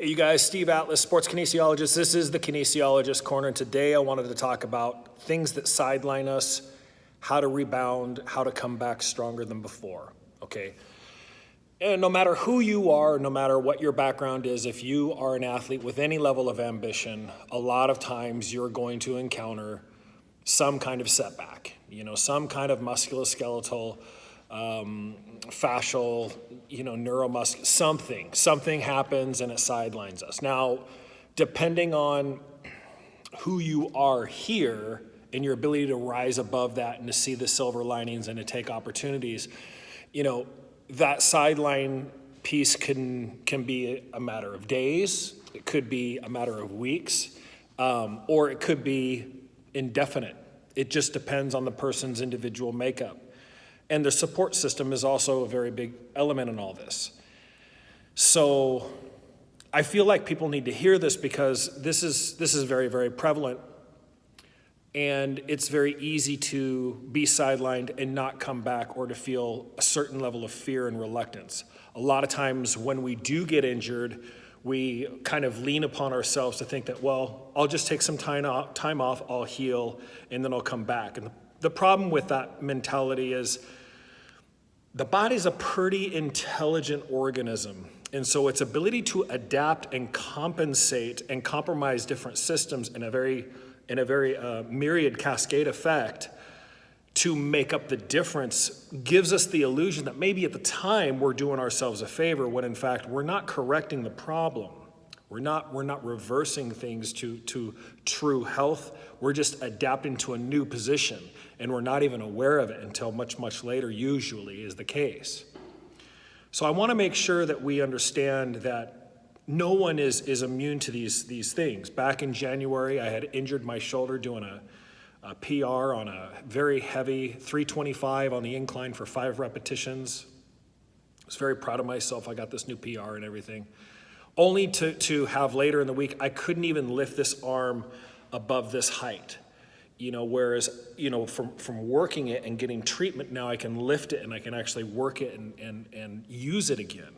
Hey, you guys, Steve Atlas, sports kinesiologist. This is the Kinesiologist Corner, and today I wanted to talk about things that sideline us, how to rebound, how to come back stronger than before, okay? And no matter who you are, no matter what your background is, if you are an athlete with any level of ambition, a lot of times you're going to encounter some kind of setback, some kind of musculoskeletal, fascial, neuromuscular, something happens and it sidelines us. Now, depending on who you are here and your ability to rise above that and to see the silver linings and to take opportunities, that sideline piece can be a matter of days, it could be a matter of weeks, or it could be indefinite. It just depends on the person's individual makeup. And the support system is also a very big element in all this. So I feel like people need to hear this because this is very, very prevalent. And it's very easy to be sidelined and not come back or to feel a certain level of fear and reluctance. A lot of times when we do get injured, we kind of lean upon ourselves to think that, well, I'll just take some time off, I'll heal, and then I'll come back. And the problem with that mentality is the body's a pretty intelligent organism. And so its ability to adapt and compensate and compromise different systems in a very myriad cascade effect to make up the difference gives us the illusion that maybe at the time we're doing ourselves a favor when in fact we're not correcting the problem. We're not reversing things to true health. We're just adapting to a new position, and we're not even aware of it until much, much later, usually is the case. So I want to make sure that we understand that no one is immune to these things. Back in January, I had injured my shoulder doing a PR on a very heavy 325 on the incline for 5 repetitions. I was very proud of myself. I got this new PR and everything. Only to have later in the week, I couldn't even lift this arm above this height. Whereas, from working it and getting treatment, now I can lift it and I can actually work it and use it again.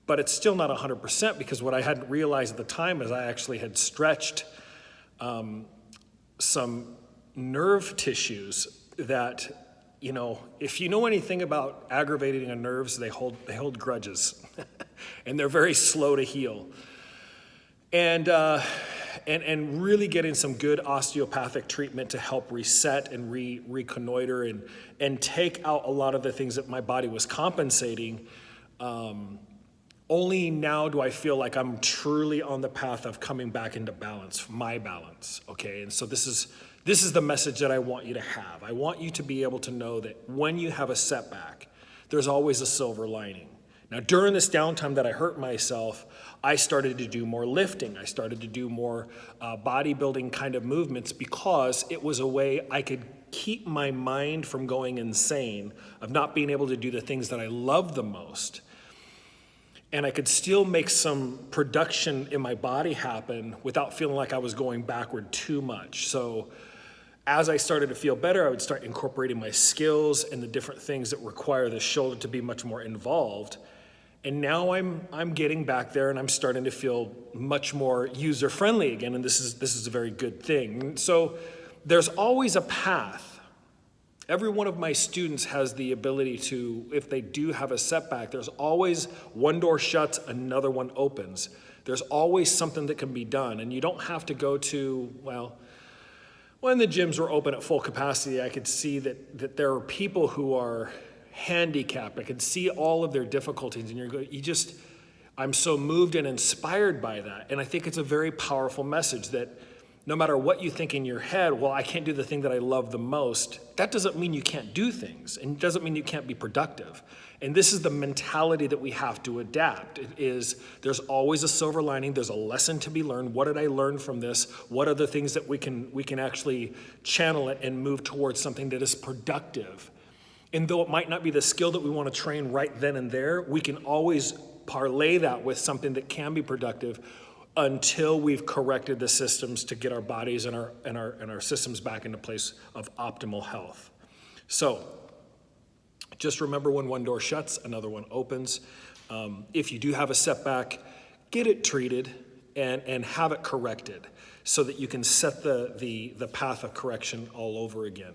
But it's still not 100% because what I hadn't realized at the time is I actually had stretched some nerve tissues that, if you know anything about aggravating a nerves, they hold grudges and they're very slow to heal. And really getting some good osteopathic treatment to help reset and reconnoiter and take out a lot of the things that my body was compensating. Only now do I feel like I'm truly on the path of coming back into balance, my balance, okay? And so this is the message that I want you to have. I want you to be able to know that when you have a setback, there's always a silver lining. Now, during this downtime that I hurt myself, I started to do more lifting. I started to do more bodybuilding kind of movements because it was a way I could keep my mind from going insane, of not being able to do the things that I love the most. And I could still make some production in my body happen without feeling like I was going backward too much. So as I started to feel better, I would start incorporating my skills and the different things that require the shoulder to be much more involved. And now I'm getting back there and I'm starting to feel much more user-friendly again, and this is a very good thing. So there's always a path. Every one of my students has the ability to, if they do have a setback, there's always one door shuts, another one opens. There's always something that can be done, and you don't have to go to, when the gyms were open at full capacity, I could see that there are people who are handicapped. I could see all of their difficulties, and I'm so moved and inspired by that. And I think it's a very powerful message that no matter what you think in your head, well, I can't do the thing that I love the most, that doesn't mean you can't do things, and it doesn't mean you can't be productive. And this is the mentality that we have to adapt. It is, there's always a silver lining, there's a lesson to be learned. What did I learn from this? What are the things that we can actually channel it and move towards something that is productive? And though it might not be the skill that we want to train right then and there, we can always parlay that with something that can be productive until we've corrected the systems to get our bodies and our systems back into place of optimal health. So just remember, when one door shuts, another one opens. If you do have a setback, get it treated and have it corrected so that you can set the path of correction all over again.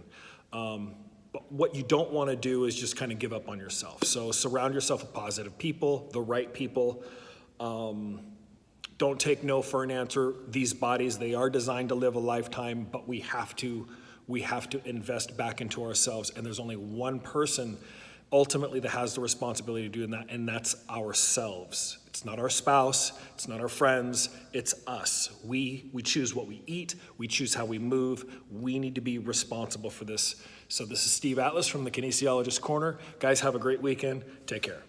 But what you don't want to do is just kind of give up on yourself. So surround yourself with positive people, the right people. Don't take no for an answer. These bodies, they are designed to live a lifetime, but we have to invest back into ourselves. And there's only one person ultimately that has the responsibility of doing that, and that's ourselves. It's not our spouse, it's not our friends, it's us. We choose what we eat, we choose how we move. We need to be responsible for this. So this is Steve Atlas from the Kinesiologist Corner. Guys, have a great weekend. Take care.